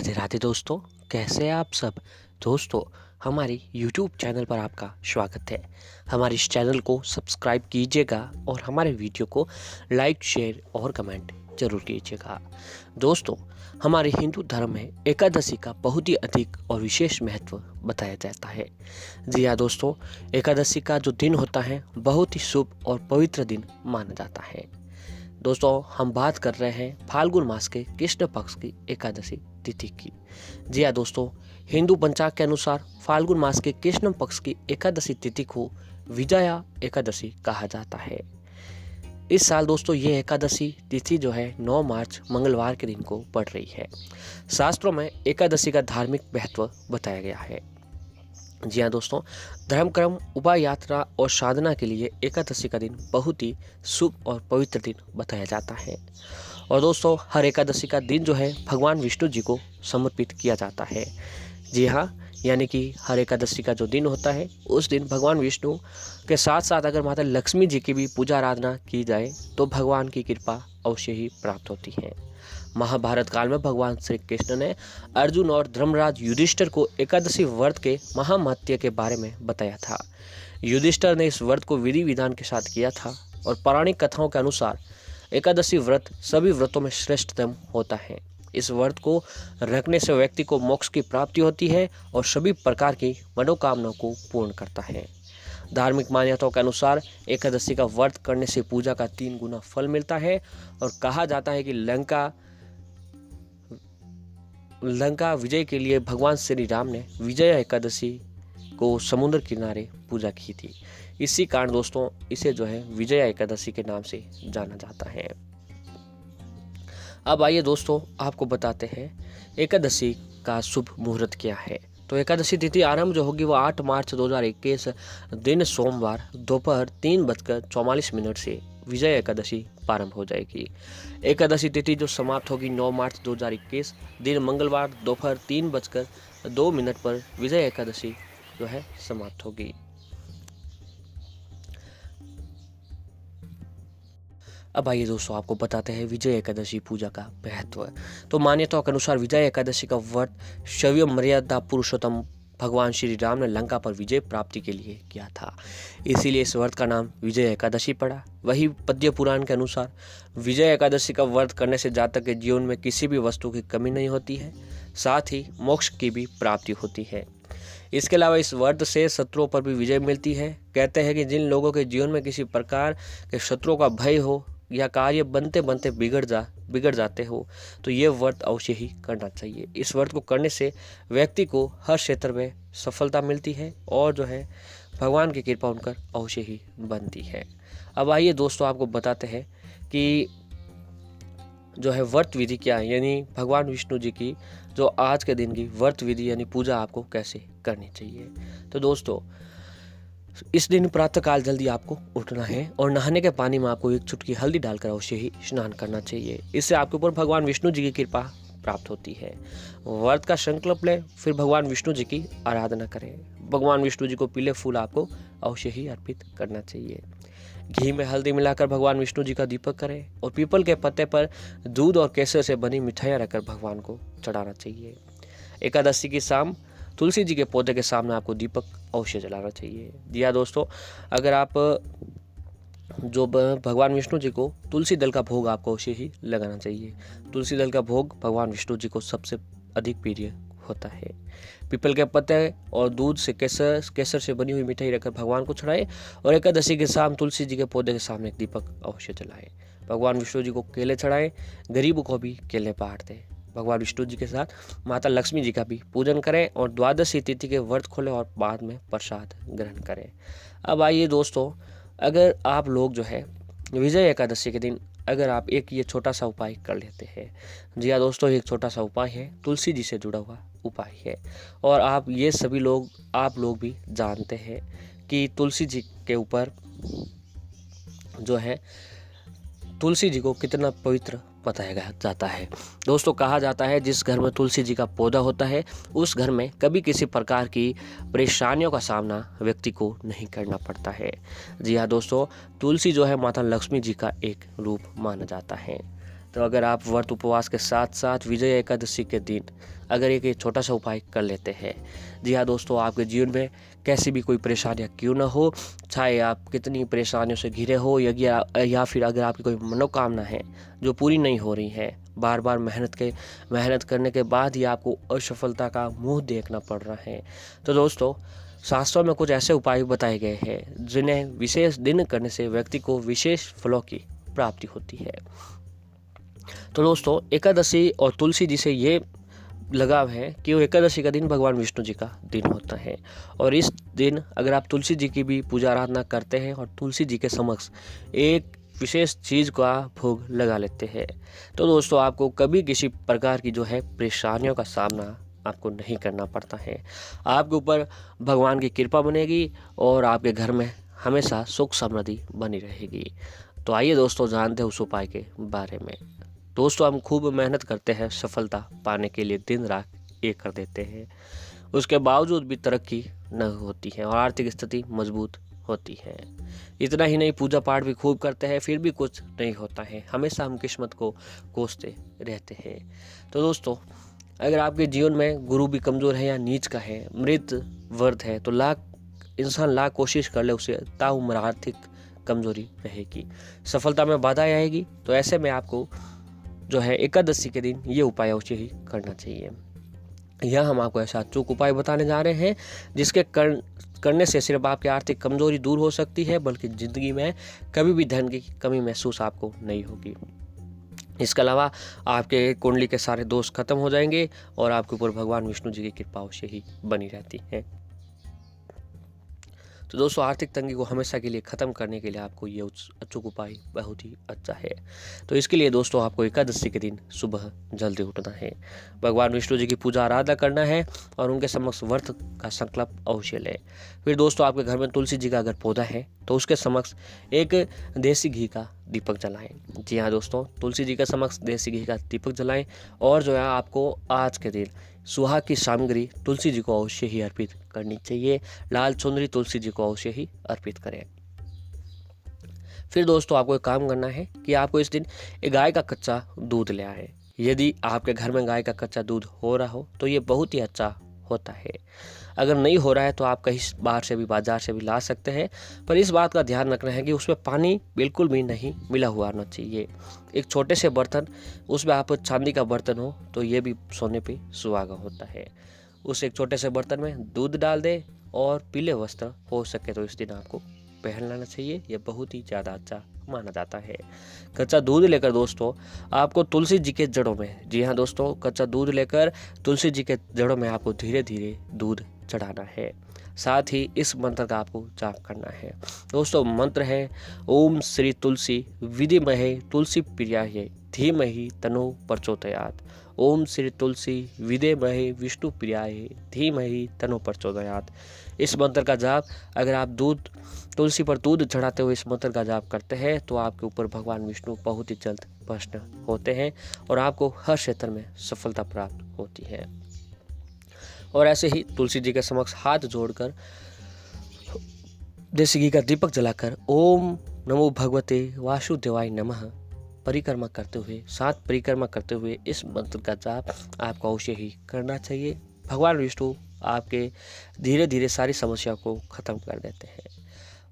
राधे राधे दोस्तों, कैसे हैं आप सब। दोस्तों, हमारी YouTube चैनल पर आपका स्वागत है। हमारे इस चैनल को सब्सक्राइब कीजिएगा और हमारे वीडियो को लाइक, शेयर और कमेंट जरूर कीजिएगा। दोस्तों, हमारे हिंदू धर्म में एकादशी का बहुत ही अधिक और विशेष महत्व बताया जाता है। जी हाँ दोस्तों, एकादशी का जो दिन होता है बहुत ही शुभ और पवित्र दिन माना जाता है। दोस्तों, हम बात कर रहे हैं फाल्गुन मास के कृष्ण पक्ष की एकादशी तिथि की। जी हाँ दोस्तों, हिंदू पंचांग के अनुसार फाल्गुन मास के कृष्ण पक्ष की एकादशी तिथि को विजया एकादशी कहा जाता है। इस साल दोस्तों ये एकादशी तिथि जो है 9 मार्च मंगलवार के दिन को पड़ रही है। शास्त्रों में एकादशी का धार्मिक महत्व बताया गया है। जी हाँ दोस्तों, धर्म कर्म, उपाय यात्रा और साधना के लिए एकादशी का दिन बहुत ही शुभ और पवित्र दिन बताया जाता है। और दोस्तों, हर एकादशी का दिन जो है भगवान विष्णु जी को समर्पित किया जाता है। जी हाँ, यानी कि हर एकादशी का जो दिन होता है उस दिन भगवान विष्णु के साथ साथ अगर माता लक्ष्मी जी की भी पूजा आराधना की जाए तो भगवान की कृपा अवश्य ही प्राप्त होती है। महाभारत काल में भगवान श्री कृष्ण ने अर्जुन और धर्मराज युधिष्ठिर को एकादशी व्रत के महामहत्व के बारे में बताया था। युधिष्ठिर ने इस व्रत को विधि विधान के साथ किया था और पौराणिक कथाओं के अनुसार एकादशी व्रत सभी व्रतों में श्रेष्ठतम होता है। इस व्रत को रखने से व्यक्ति को मोक्ष की प्राप्ति होती है और सभी प्रकार की मनोकामनाओं को पूर्ण करता है। धार्मिक मान्यताओं के अनुसार एकादशी का व्रत करने से पूजा का 3 गुना फल मिलता है और कहा जाता है कि लंका विजय के लिए भगवान श्री राम ने विजय एकादशी को समुद्र किनारे पूजा की थी। इसी कारण दोस्तों इसे जो है विजय एकादशी के नाम से जाना जाता है। अब आइए दोस्तों, आपको बताते हैं एकादशी का शुभ मुहूर्त क्या है। तो एकादशी तिथि आरंभ जो होगी वो 8 मार्च 2021 दिन सोमवार दोपहर 3:44 से विजय एकादशी प्रारंभ हो जाएगी। एकादशी तिथि जो समाप्त होगी 9 मार्च 2021 दिन मंगलवार दोपहर 3:02 पर विजय एकादशी जो है समाप्त होगी। अब आइए दोस्तों, आपको बताते हैं विजय एकादशी पूजा का महत्व। तो मान्यताओं के अनुसार विजय एकादशी का व्रत शौर्य मर्यादा पुरुषोत्तम भगवान श्री राम ने लंका पर विजय प्राप्ति के लिए किया था, इसीलिए इस व्रत का नाम विजय एकादशी पड़ा। वही पद्य पुराण के अनुसार विजय एकादशी का व्रत करने से जातक के जीवन में किसी भी वस्तु की कमी नहीं होती है, साथ ही मोक्ष की भी प्राप्ति होती है। इसके अलावा इस व्रत से शत्रुओं पर भी विजय मिलती है। कहते हैं कि जिन लोगों के जीवन में किसी प्रकार के शत्रुओं का भय हो या कार्य बनते बनते बिगड़ जाते हो तो ये व्रत अवश्य ही करना चाहिए। इस व्रत को करने से व्यक्ति को हर क्षेत्र में सफलता मिलती है और जो है भगवान की कृपा उनकर अवश्य ही बनती है। अब आइए दोस्तों, आपको बताते हैं कि जो है व्रत विधि क्या है, यानी भगवान विष्णु जी की जो आज के दिन की व्रत विधि यानी पूजा आपको कैसे करनी चाहिए। तो दोस्तों, इस दिन प्रातःकाल जल्दी आपको उठना है और नहाने के पानी में आपको 1 चुटकी हल्दी डालकर अवश्य ही स्नान करना चाहिए। इससे आपके ऊपर भगवान विष्णु जी की कृपा प्राप्त होती है। व्रत का संकल्प लें, फिर भगवान विष्णु जी की आराधना करें। भगवान विष्णु जी को पीले फूल आपको अवश्य ही अर्पित करना चाहिए। घी में हल्दी मिलाकर भगवान विष्णु जी का दीपक करें और पीपल के पत्ते पर दूध और केसर से बनी मिठाइयाँ रखकर भगवान को चढ़ाना चाहिए। एकादशी की शाम तुलसी जी के पौधे के सामने आपको दीपक अवश्य जलाना चाहिए। दिया दोस्तों, अगर आप जो भगवान विष्णु जी को तुलसी दल का भोग आपको अवश्य ही लगाना चाहिए। तुलसी दल का भोग भगवान विष्णु जी को सबसे अधिक प्रिय होता है। पीपल के पत्ते और दूध से केसर से बनी हुई मिठाई रखकर भगवान को चढ़ाए और एकादशी के शाम तुलसी जी के पौधे के सामने एक दीपक अवश्य जलाए। भगवान विष्णु जी को केले चढ़ाए, गरीबों को भी केले बांट दें। भगवान विष्णु जी के साथ माता लक्ष्मी जी का भी पूजन करें और द्वादशी तिथि के व्रत खोलें और बाद में प्रसाद ग्रहण करें। अब आइए दोस्तों, अगर आप लोग जो है विजय एकादशी के दिन अगर आप एक ये छोटा सा उपाय कर लेते हैं। जी हाँ दोस्तों, एक छोटा सा उपाय है, तुलसी जी से जुड़ा हुआ उपाय है और आप लोग भी जानते हैं कि तुलसी जी के ऊपर जो है तुलसी जी को कितना पवित्र बताया जाता है। दोस्तों, कहा जाता है जिस घर में तुलसी जी का पौधा होता है उस घर में कभी किसी प्रकार की परेशानियों का सामना व्यक्ति को नहीं करना पड़ता है। जी हाँ दोस्तों, तुलसी जो है माता लक्ष्मी जी का एक रूप माना जाता है। तो अगर आप व्रत उपवास के साथ साथ विजय एकादशी के दिन अगर एक ये छोटा सा उपाय कर लेते हैं, जी हाँ दोस्तों, आपके जीवन में कैसी भी कोई परेशानियाँ क्यों ना हो, चाहे आप कितनी परेशानियों से घिरे हो या फिर अगर आपकी कोई मनोकामना है जो पूरी नहीं हो रही है, बार बार मेहनत करने के बाद ही आपको असफलता का मुंह देखना पड़ रहा है, तो दोस्तों शास्त्रों में कुछ ऐसे उपाय बताए गए हैं जिन्हें विशेष दिन करने से व्यक्ति को विशेष फलों की प्राप्ति होती है। तो दोस्तों एकादशी और तुलसी जी से ये लगाव है कि वो एकादशी का दिन भगवान विष्णु जी का दिन होता है और इस दिन अगर आप तुलसी जी की भी पूजा आराधना करते हैं और तुलसी जी के समक्ष एक विशेष चीज़ का भोग लगा लेते हैं, तो दोस्तों आपको कभी किसी प्रकार की जो है परेशानियों का सामना आपको नहीं करना पड़ता है। आपके ऊपर भगवान की कृपा बनेगी और आपके घर में हमेशा सुख समृद्धि बनी रहेगी। तो आइए दोस्तों जानते हैं उस उपाय के बारे में। दोस्तों हम खूब मेहनत करते हैं सफलता पाने के लिए, दिन रात एक कर देते हैं, उसके बावजूद भी तरक्की न होती है और आर्थिक स्थिति मजबूत होती है। इतना ही नहीं, पूजा पाठ भी खूब करते हैं फिर भी कुछ नहीं होता है, हमेशा हम किस्मत को कोसते रहते हैं। तो दोस्तों अगर आपके जीवन में गुरु भी कमज़ोर है या नीच का है, मृत वर्ध है, तो इंसान लाख कोशिश कर ले उसे ताउम्र आर्थिक कमजोरी रहेगी, सफलता में बाधा आएगी। तो ऐसे में आपको जो है एकादशी के दिन ये उपाय अवश्य ही करना चाहिए। यह हम आपको ऐसा अचूक उपाय बताने जा रहे हैं जिसके करने से सिर्फ आपकी आर्थिक कमजोरी दूर हो सकती है, बल्कि जिंदगी में कभी भी धन की कमी महसूस आपको नहीं होगी। इसके अलावा आपके कुंडली के सारे दोष खत्म हो जाएंगे और आपके ऊपर भगवान विष्णु जी की कृपा अवश्य ही बनी रहती है। तो दोस्तों आर्थिक तंगी को हमेशा के लिए ख़त्म करने के लिए आपको ये अचूक उपाय बहुत ही अच्छा है। तो इसके लिए दोस्तों आपको एकादशी के दिन सुबह जल्दी उठना है, भगवान विष्णु जी की पूजा आराधना करना है और उनके समक्ष व्रत का संकल्प अवश्य लें। फिर दोस्तों आपके घर में तुलसी जी का अगर पौधा है तो उसके समक्ष एक देसी घी का दीपक जलाएं। जी हाँ दोस्तों, तुलसी जी के समक्ष देसी घी का दीपक जलाएं और जो है आपको आज के दिन सुहाग की सामग्री तुलसी जी को अवश्य ही अर्पित करनी चाहिए। लाल चुनरी तुलसी जी को अवश्य ही अर्पित करें। फिर दोस्तों आपको एक काम करना है कि आपको इस दिन एक गाय का कच्चा दूध ले आए। यदि आपके घर में गाय का कच्चा दूध हो रहा हो तो ये बहुत ही अच्छा होता है। अगर नहीं हो रहा है तो आप कहीं बाजार से भी ला सकते हैं, पर इस बात का ध्यान रखना है कि उसमें पानी बिल्कुल भी नहीं मिला हुआ आना चाहिए। एक छोटे से बर्तन, उसमें आप चांदी का बर्तन हो तो ये भी सोने पे सुहागा होता है। उस एक छोटे से बर्तन में दूध डाल दें और पीले वस्त्र हो सके तो इस दिन आपको पहन लेना चाहिए, यह बहुत ही ज़्यादा अच्छा माना जाता है। कच्चा दूध लेकर दोस्तों आपको तुलसी जी के जड़ों में, जी हाँ दोस्तों, कच्चा दूध लेकर तुलसी जी के जड़ों में आपको धीरे धीरे दूध चढ़ाना है। साथ ही इस मंत्र का आपको जाप करना है। दोस्तों मंत्र है ओम श्री तुलसी विद्महे तुलसी प्रियाय धीमहि तनो प्रचोदयात्। ओम श्री तुलसी विद्महे विष्णु प्रियाय धीमहि तनो प्रचोदयात्। इस मंत्र का जाप अगर आप तुलसी पर दूध चढ़ाते हुए इस मंत्र का जाप करते हैं तो आपके ऊपर भगवान विष्णु बहुत ही जल्द प्रसन्न होते हैं और आपको हर क्षेत्र में सफलता प्राप्त होती है। और ऐसे ही तुलसी जी के समक्ष हाथ जोड़कर देसी घी का दीपक जलाकर ओम नमो भगवते वासुदेवाय नमः परिक्रमा करते हुए 7 परिक्रमा करते हुए इस मंत्र का जाप आपको अवश्य ही करना चाहिए। भगवान विष्णु आपके धीरे धीरे सारी समस्या को खत्म कर देते हैं।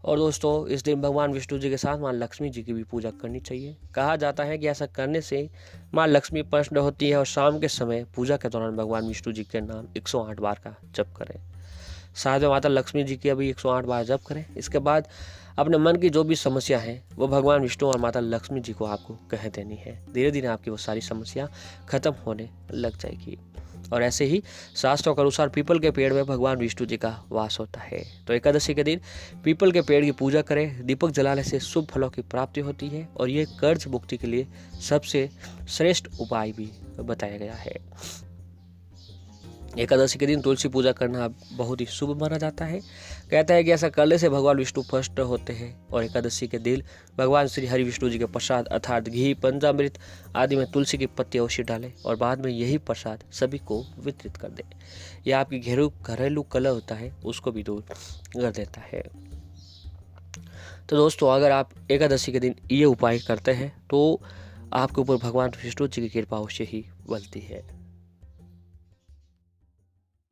और दोस्तों इस दिन भगवान विष्णु जी के साथ माँ लक्ष्मी जी की भी पूजा करनी चाहिए। कहा जाता है कि ऐसा करने से माँ लक्ष्मी प्रसन्न होती है और शाम के समय पूजा के दौरान भगवान विष्णु जी के नाम 108 बार का जप करें। साथ में माता लक्ष्मी जी की अभी 108 बार जप करें। इसके बाद अपने मन की जो भी समस्या है वो भगवान विष्णु और माता लक्ष्मी जी को आपको कह देनी है। धीरे धीरे आपकी वो सारी समस्या खत्म होने लग जाएगी। और ऐसे ही शास्त्रों के अनुसार पीपल के पेड़ में भगवान विष्णु जी का वास होता है। तो एकादशी के दिन पीपल के पेड़ की पूजा करें। दीपक जलाने से शुभ फलों की प्राप्ति होती है और ये कर्ज मुक्ति के लिए सबसे श्रेष्ठ उपाय भी बताया गया है। एकादशी के दिन तुलसी पूजा करना बहुत ही शुभ माना जाता है। कहता है कि ऐसा करने से भगवान विष्णु प्रसन्न होते हैं और एकादशी के दिन भगवान श्री हरि विष्णु जी के प्रसाद अर्थात घी, पंचामृत आदि में तुलसी की पत्ती अवश्य डालें और बाद में यही प्रसाद सभी को वितरित कर दें। यह आपकी घरेलू कलह होता है उसको भी दूर कर देता है। तो दोस्तों अगर आप एकादशी के दिन ये उपाय करते हैं तो आपके ऊपर भगवान विष्णु जी की कृपा अवश्य ही बनती है।